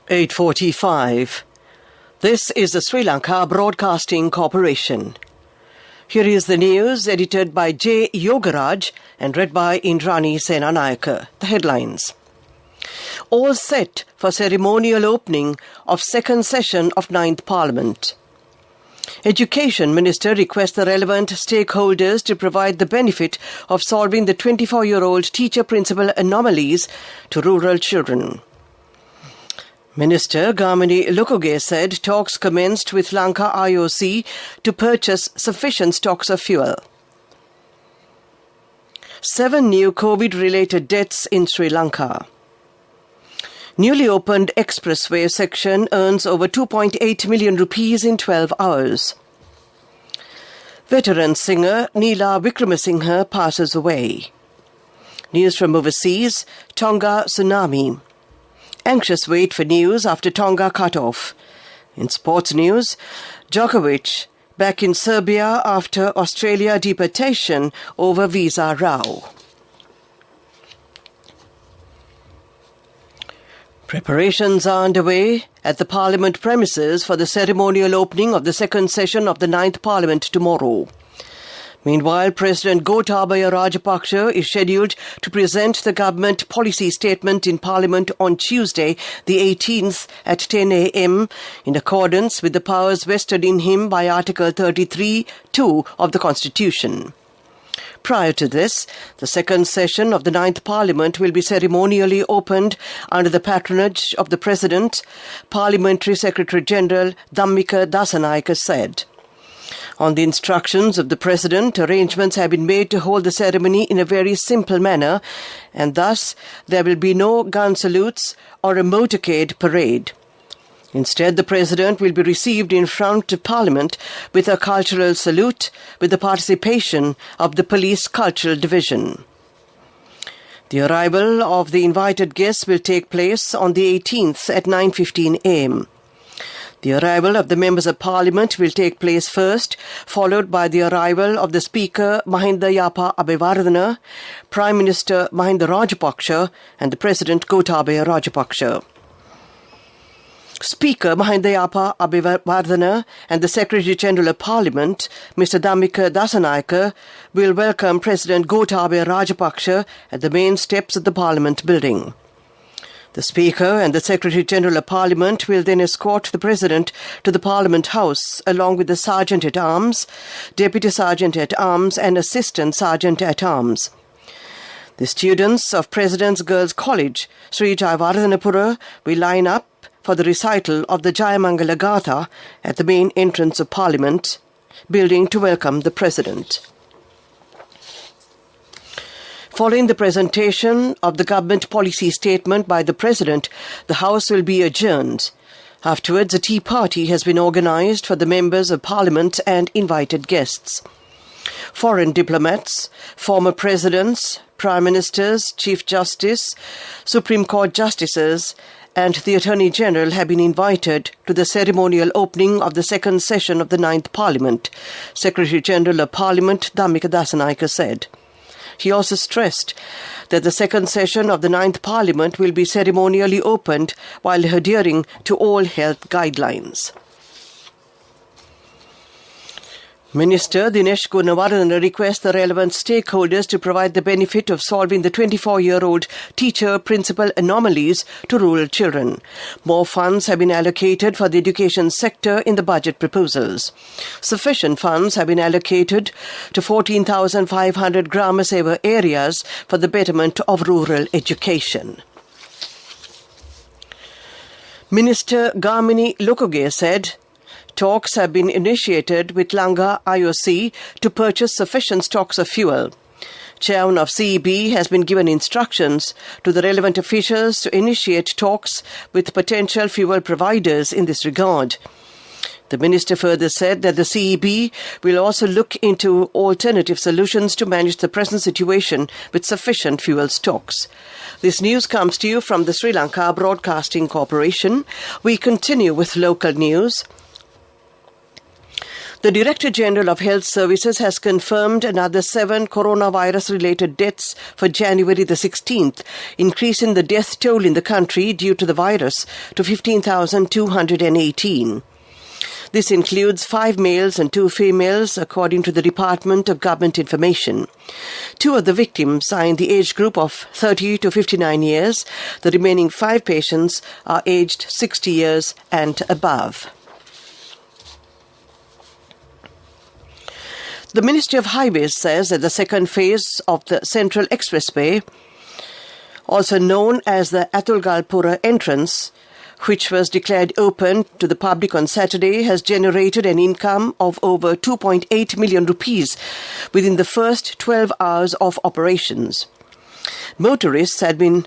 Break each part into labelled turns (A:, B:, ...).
A: 8:45. This is the Sri Lanka Broadcasting Corporation. Here is the news edited by J. Yogaraj and read by Indrani Senanayaka. The headlines. All set for ceremonial opening of second session of 9th Parliament. Education Minister requests the relevant stakeholders to provide the benefit of solving the 24-year-old teacher-principal anomalies to rural children. Minister Gamini Lukuge said talks commenced with Lanka IOC to purchase sufficient stocks of fuel. 7 new COVID-related deaths in Sri Lanka. Newly opened expressway section earns over 2.8 million rupees in 12 hours. Veteran singer Neela Wickramasinghe passes away. News from overseas, Tonga tsunami. Anxious wait for news after Tonga cut-off. In sports news, Djokovic back in Serbia after Australia deportation over visa row. Preparations are underway at the Parliament premises for the ceremonial opening of the second session of the 9th Parliament tomorrow. Meanwhile, President Gotabaya Rajapaksa is scheduled to present the government policy statement in Parliament on Tuesday, the 18th at 10 a.m. in accordance with the powers vested in him by Article 33(2) of the Constitution. Prior to this, the second session of the 9th Parliament will be ceremonially opened under the patronage of the President, Parliamentary Secretary-General Dhammika Dasanayake said. On the instructions of the President, arrangements have been made to hold the ceremony in a very simple manner, and thus there will be no gun salutes or a motorcade parade. Instead, the President will be received in front of Parliament with a cultural salute with the participation of the Police Cultural Division. The arrival of the invited guests will take place on the 18th at 9:15 a.m. The arrival of the Members of Parliament will take place first, followed by the arrival of the Speaker Mahinda Yapa Abewardena, Prime Minister Mahinda Rajapaksa and the President Gotabaya Rajapaksa. Speaker Mahinda Yapa Abewardena and the Secretary-General of Parliament, Mr. Dhammika Dasanayake, will welcome President Gotabaya Rajapaksa at the main steps of the Parliament building. The Speaker and the Secretary-General of Parliament will then escort the President to the Parliament House along with the Sergeant-at-Arms, Deputy Sergeant-at-Arms and Assistant Sergeant-at-Arms. The students of President's Girls' College, Sri Jayawardhanapura, will line up for the recital of the Jayamangala Gatha at the main entrance of Parliament building to welcome the President. Following the presentation of the government policy statement by the President, the House will be adjourned. Afterwards, a tea party has been organised for the members of Parliament and invited guests. Foreign diplomats, former presidents, prime ministers, chief justice, Supreme Court justices and the Attorney General have been invited to the ceremonial opening of the second session of the 9th Parliament, Secretary-General of Parliament Dhammika Dasanayake said. He also stressed that the second session of the 9th Parliament will be ceremonially opened while adhering to all health guidelines. Minister Dinesh Gunawardena requests the relevant stakeholders to provide the benefit of solving the 24-year-old teacher-principal anomalies to rural children. More funds have been allocated for the education sector in the budget proposals. Sufficient funds have been allocated to 14,500 Grama Seva areas for the betterment of rural education. Minister Gamini Lukuge said talks have been initiated with Lanka IOC to purchase sufficient stocks of fuel. Chairman of CEB has been given instructions to the relevant officials to initiate talks with potential fuel providers in this regard. The minister further said that the CEB will also look into alternative solutions to manage the present situation with sufficient fuel stocks. This news comes to you from the Sri Lanka Broadcasting Corporation. We continue with local news. The Director General of Health Services has confirmed another 7 coronavirus-related deaths for January the 16th, increasing the death toll in the country due to the virus to 15,218. This includes 5 males and 2 females, according to the Department of Government Information. 2 of the victims are in the age group of 30 to 59 years. The remaining 5 patients are aged 60 years and above. The Ministry of Highways says that the second phase of the Central Expressway, also known as the Atulgalpura entrance, which was declared open to the public on Saturday, has generated an income of over 2.8 million rupees within the first 12 hours of operations. Motorists had been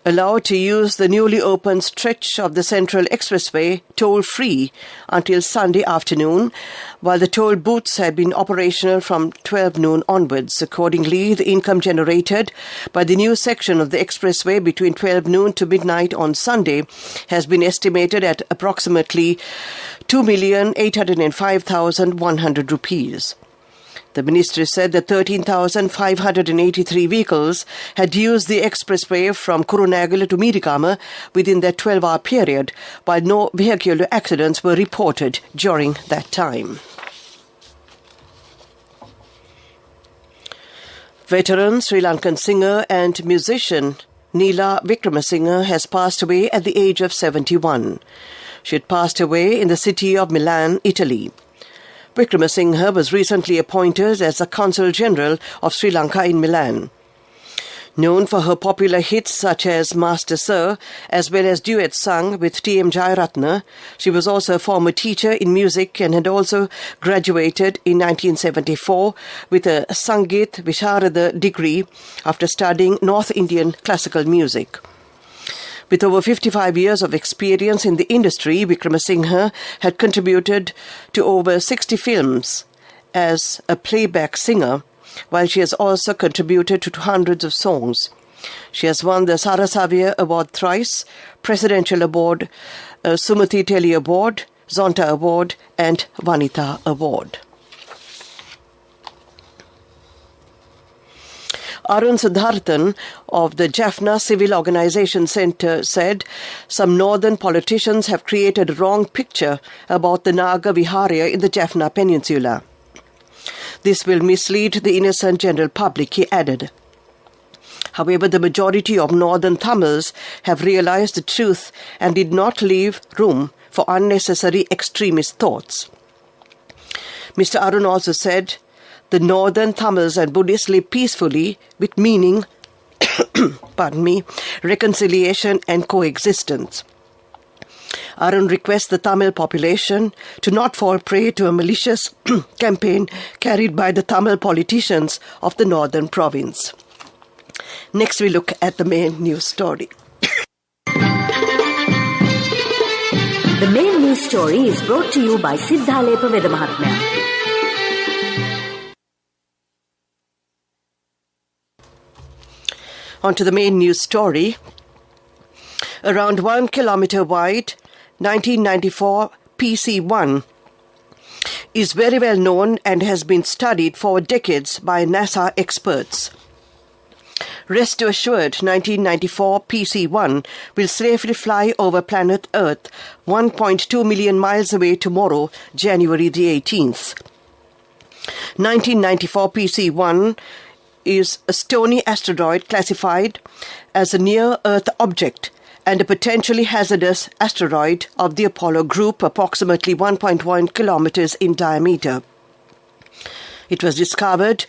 A: allowed to use the newly opened stretch of the Central Expressway toll-free until Sunday afternoon, while the toll booths had been operational from 12 noon onwards. Accordingly, the income generated by the new section of the expressway between 12 noon to midnight on Sunday has been estimated at approximately 2,805,100 rupees. The ministry said that 13,583 vehicles had used the expressway from Kurunegala to Mirikama within that 12-hour period, while no vehicular accidents were reported during that time. Veteran Sri Lankan singer and musician Neela Wickramasinghe has passed away at the age of 71. She had passed away in the city of Milan, Italy. Wickramasinghe was recently appointed as the Consul General of Sri Lanka in Milan. Known for her popular hits such as Master Sir, as well as duets sung with T.M. Jayaratne, she was also a former teacher in music and had also graduated in 1974 with a Sangeet Visharada degree after studying North Indian classical music. With over 55 years of experience in the industry, Wickramasinghe had contributed to over 60 films as a playback singer, while she has also contributed to hundreds of songs. She has won the Sarasavya Award thrice, Presidential Award, Sumati Tele Award, Zonta Award and Vanita Award. Arun Siddharthan of the Jaffna Civil Organization Centre said some northern politicians have created a wrong picture about the Naga Viharya in the Jaffna Peninsula. This will mislead the innocent general public, he added. However, the majority of northern Tamils have realized the truth and did not leave room for unnecessary extremist thoughts. Mr. Arun also said the northern Tamils and Buddhists live peacefully with meaning, reconciliation and coexistence. Arun requests the Tamil population to not fall prey to a malicious campaign carried by the Tamil politicians of the northern province. Next we look at the main news story.
B: The main news story is brought to you by Siddhalepa Vedamahatmya.
A: On to the main news story. Around 1 kilometer wide, 1994 PC-1 is very well known and has been studied for decades by NASA experts. Rest assured, 1994 PC-1 will safely fly over planet Earth 1.2 million miles away tomorrow, January the 18th. 1994 PC-1 is a stony asteroid classified as a near-Earth object and a potentially hazardous asteroid of the Apollo group, approximately 1.1 kilometers in diameter. It was discovered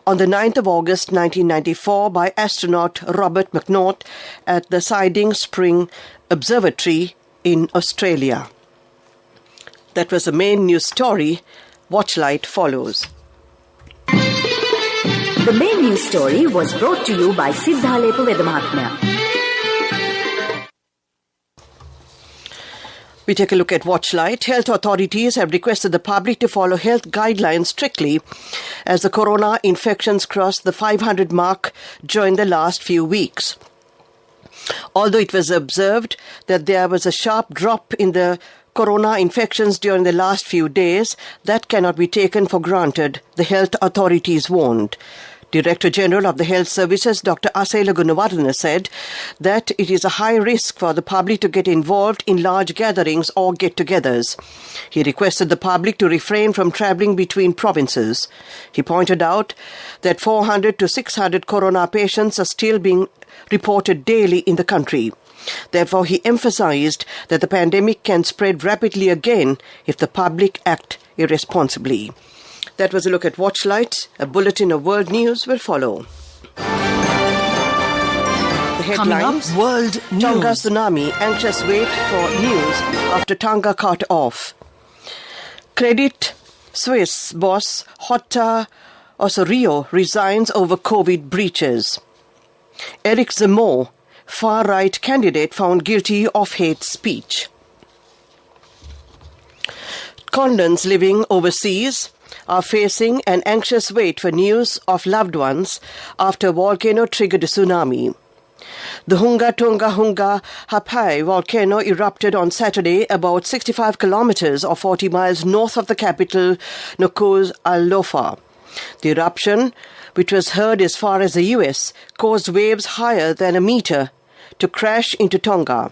A: on the 9th of August 1994 by astronaut Robert McNaught at the Siding Spring Observatory in Australia. That was the main news story. Watchlight follows.
B: The main news story was brought to you by Siddhalepa Vedamahatmya.
A: We take a look at Watchlight. Health authorities have requested the public to follow health guidelines strictly as the corona infections crossed the 500 mark during the last few weeks. Although it was observed that there was a sharp drop in the corona infections during the last few days, that cannot be taken for granted, the health authorities warned. Director General of the Health Services, Dr. Asela Gunawardena, said that it is a high risk for the public to get involved in large gatherings or get-togethers. He requested the public to refrain from travelling between provinces. He pointed out that 400 to 600 corona patients are still being reported daily in the country. Therefore, he emphasized that the pandemic can spread rapidly again if the public act irresponsibly. That was a look at Watchlight. A bulletin of world news will follow. The headlines:
C: World News.
A: Tonga tsunami, anxious wait for news after Tonga cut off. Credit Suisse boss Hota Osorio resigns over COVID breaches. Eric Zemmour, far-right candidate, found guilty of hate speech. Condons living overseas are facing an anxious wait for news of loved ones after a volcano triggered a tsunami. The Hunga Tonga Hunga Hapai volcano erupted on Saturday about 65 kilometers or 40 miles north of the capital, Nuku'alofa. The eruption, which was heard as far as the US, caused waves higher than a meter to crash into Tonga.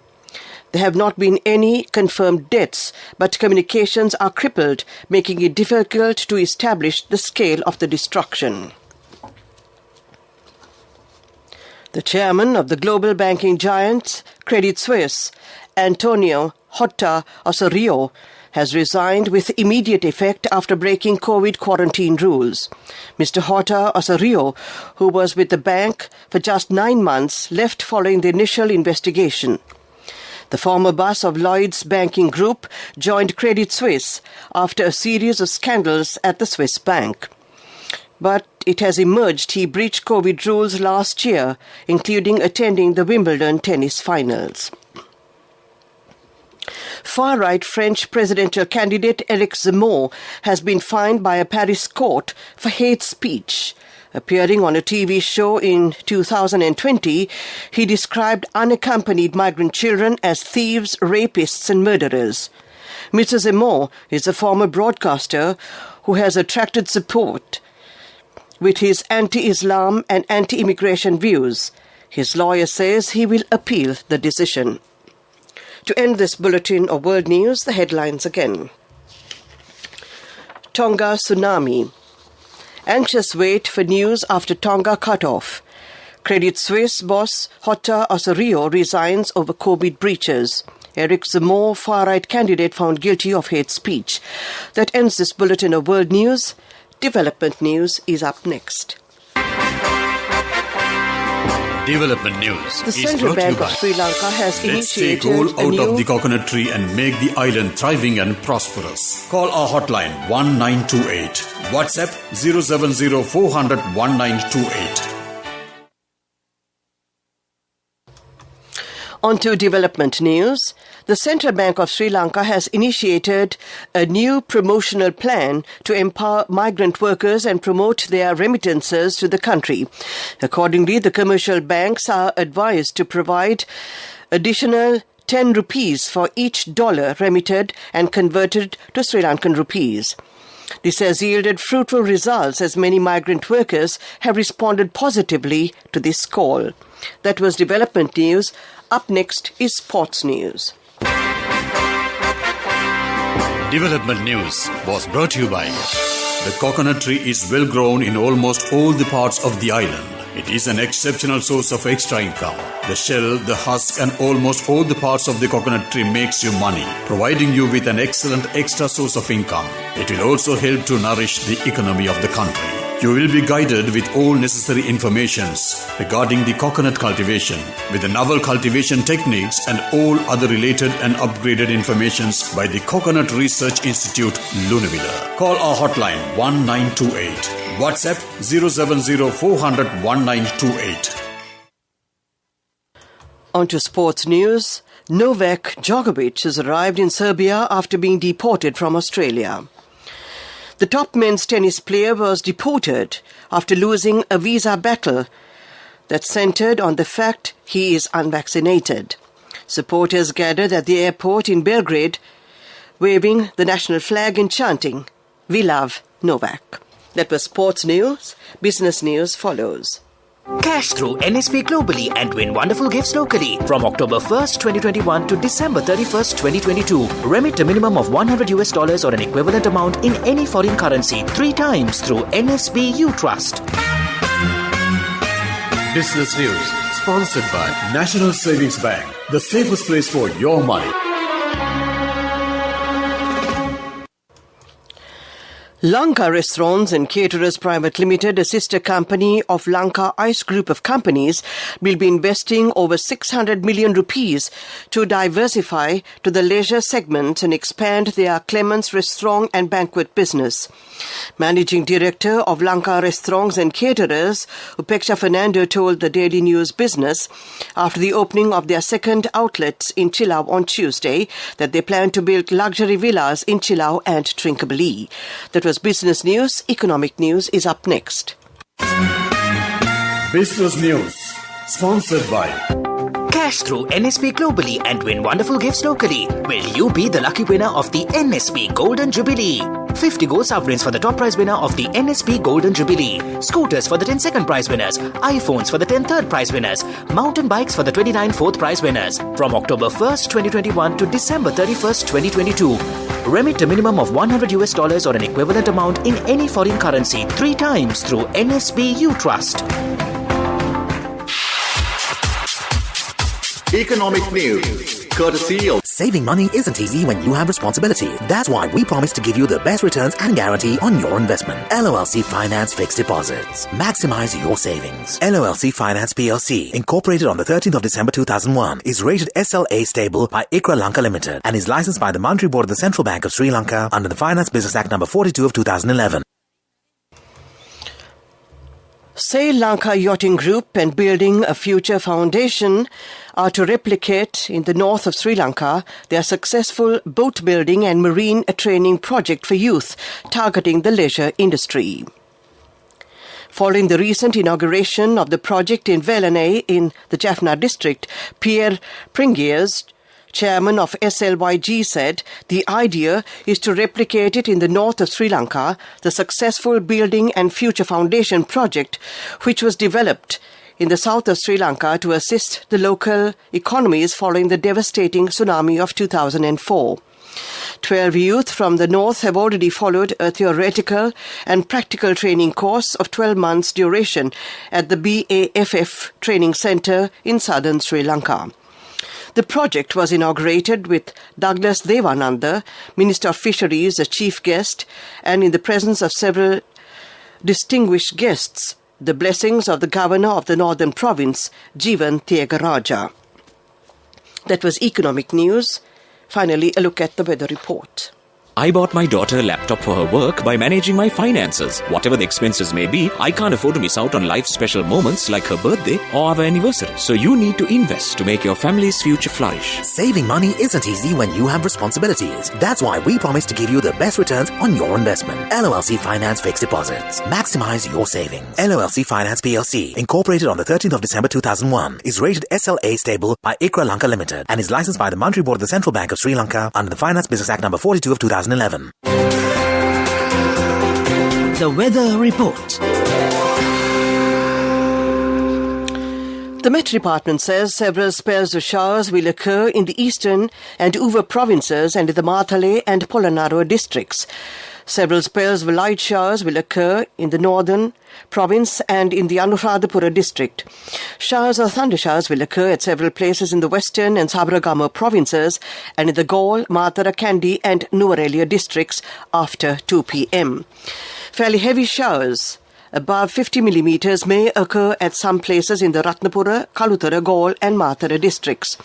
A: There have not been any confirmed deaths, but communications are crippled, making it difficult to establish the scale of the destruction. The chairman of the global banking giant Credit Suisse, Antonio Hota Osorio, has resigned with immediate effect after breaking COVID quarantine rules. Mr. Hota Osorio, who was with the bank for just 9 months, left following the initial investigation. The former boss of Lloyd's banking group joined Credit Suisse after a series of scandals at the Swiss bank. But it has emerged he breached COVID rules last year, including attending the Wimbledon tennis finals. Far-right French presidential candidate Eric Zemmour has been fined by a Paris court for hate speech. Appearing on a TV show in 2020, he described unaccompanied migrant children as thieves, rapists and murderers. Mr. Zemmour is a former broadcaster who has attracted support with his anti-Islam and anti-immigration views. His lawyer says he will appeal the decision. To end this bulletin of world news, the headlines again. Tonga tsunami. Anxious wait for news after Tonga cut-off. Credit Suisse boss Hota Osorio resigns over COVID breaches. Eric Zemmour, far-right candidate, found guilty of hate speech. That ends this bulletin of world news. Development news is up next.
D: Development news
A: The
D: is
A: Central
D: brought to you
A: Bank of
D: by
A: Sri Lanka has
D: Let's take
A: initiated
D: coal
A: a
D: out of the
A: new
D: coconut tree and make the island thriving and prosperous. Call our hotline 1928. WhatsApp 070 400 1928.
A: On to development news. The Central Bank of Sri Lanka has initiated a new promotional plan to empower migrant workers and promote their remittances to the country. Accordingly, the commercial banks are advised to provide additional 10 rupees for each dollar remitted and converted to Sri Lankan rupees. This has yielded fruitful results as many migrant workers have responded positively to this call. That was development news. Up next is sports news.
D: Development news was brought to you by the coconut tree is well grown in almost all the parts of the island. It is an exceptional source of extra income. The shell, the husk and almost all the parts of the coconut tree makes you money, providing you with an excellent extra source of income. It will also help to nourish the economy of the country. You will be guided with all necessary informations regarding the coconut cultivation, with the novel cultivation techniques and all other related and upgraded informations by the Coconut Research Institute, Lunavilla. Call our hotline 1928. WhatsApp 070 400 1928.
A: On to sports news. Novak Djokovic has arrived in Serbia after being deported from Australia. The top men's tennis player was deported after losing a visa battle that centered on the fact he is unvaccinated. Supporters gathered at the airport in Belgrade waving the national flag and chanting, "We love Novak." That was sports news. Business news follows.
C: Cash through NSP globally and win wonderful gifts locally. From October 1st, 2021 to December 31st, 2022. Remit a minimum of $100 or an equivalent amount in any foreign currency 3 times through NSB U Trust.
D: Business news sponsored by National Savings Bank, the safest place for your money.
A: Lanka Restaurants and Caterers Private Limited, a sister company of Lanka Ice Group of companies, will be investing over 600 million rupees to diversify to the leisure segment and expand their Clements Restaurant and Banquet business. Managing Director of Lanka Restaurants and Caterers, Upeksha Fernando, told the Daily News Business after the opening of their second outlets in Chilau on Tuesday that they plan to build luxury villas in Chilau and Trincomalee. That was business news. Economic news is up next.
D: Business news sponsored by
C: Cash through NSP globally and win wonderful gifts locally. Will you be the lucky winner of the NSP Golden Jubilee? 50 gold sovereigns for the top prize winner of the NSP Golden Jubilee. Scooters for the 10 second prize winners. iPhones for the 10 third prize winners. Mountain bikes for the 29 fourth prize winners. From October 1st, 2021 to December 31st, 2022. Remit a minimum of $100 or an equivalent amount in any foreign currency 3 times through NSB U Trust.
E: Economic news, courtesy of
F: Saving money isn't easy when you have responsibility. That's why we promise to give you the best returns and guarantee on your investment. LOLC Finance Fixed Deposits. Maximize your savings. LOLC Finance PLC, incorporated on the 13th of December 2001, is rated SLA stable by ICRA Lanka Limited and is licensed by the Monetary Board of the Central Bank of Sri Lanka under the Finance Business Act No. 42 of 2011.
A: Sail Lanka Yachting Group and Building a Future Foundation are to replicate in the north of Sri Lanka their successful boat building and marine training project for youth targeting the leisure industry. Following the recent inauguration of the project in Velanay in the Jaffna district, Pierre Pringiers, chairman of SLYG, said the idea is to replicate it in the north of Sri Lanka, the successful Building and Future Foundation project, which was developed in the south of Sri Lanka to assist the local economies following the devastating tsunami of 2004. 12 youth from the north have already followed a theoretical and practical training course of 12 months duration at the BAFF Training Centre in southern Sri Lanka. The project was inaugurated with Douglas Devananda, Minister of Fisheries, as chief guest, and in the presence of several distinguished guests, the blessings of the Governor of the Northern Province, Jeevan Thiagaraja. That was economic news. Finally, a look at the weather report.
G: I bought my daughter a laptop for her work by managing my finances. Whatever the expenses may be, I can't afford to miss out on life's special moments like her birthday or our anniversary. So you need to invest to make your family's future flourish.
F: Saving money isn't easy when you have responsibilities. That's why we promise to give you the best returns on your investment. LOLC Finance Fixed Deposits. Maximize your savings. LOLC Finance PLC, incorporated on the 13th of December 2001, is rated SLA stable by ICRA Lanka Limited and is licensed by the Monetary Board of the Central Bank of Sri Lanka under the Finance Business Act No. 42 of 2011.
C: The Weather Report.
A: The Met Department says several spells of showers will occur in the eastern and Uva provinces and in the Mathale and Polonnaruwa districts. Several spells of light showers will occur in the northern province and in the Anuradhapura district. Showers or thunder showers will occur at several places in the western and Sabaragama provinces and in the Gaul, Matara, Kandy and Nuwara districts after 2 p.m. Fairly heavy showers above 50 millimeters may occur at some places in the Ratnapura, Kalutara, Gaul and Matara districts.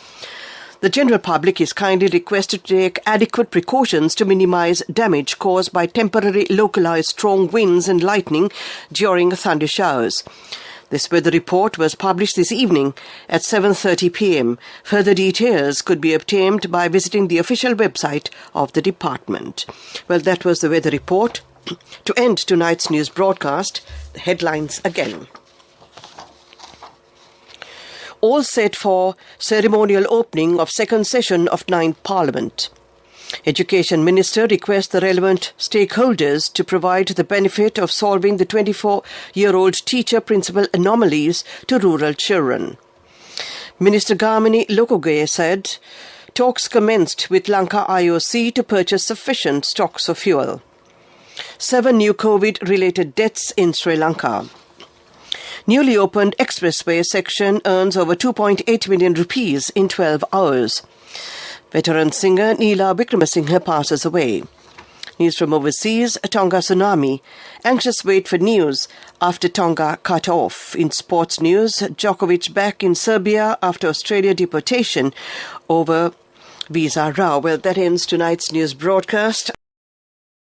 A: The general public is kindly requested to take adequate precautions to minimize damage caused by temporary localized strong winds and lightning during thunder showers. This weather report was published this evening at 7:30 p.m. Further details could be obtained by visiting the official website of the department. Well, that was the weather report. To end tonight's news broadcast, the headlines again. All set for ceremonial opening of second session of 9th Parliament. Education Minister requests the relevant stakeholders to provide the benefit of solving the 24-year-old teacher-principal anomalies to rural children. Minister Gamini Lokoge said talks commenced with Lanka IOC to purchase sufficient stocks of fuel. 7 new COVID-related deaths in Sri Lanka. Newly opened expressway section earns over 2.8 million rupees in 12 hours. Veteran singer Neela Wickramasinghe passes away. News from overseas, Tonga tsunami. Anxious wait for news after Tonga cut off. In sports news, Djokovic back in Serbia after Australia deportation over visa row. Well, that ends tonight's news broadcast.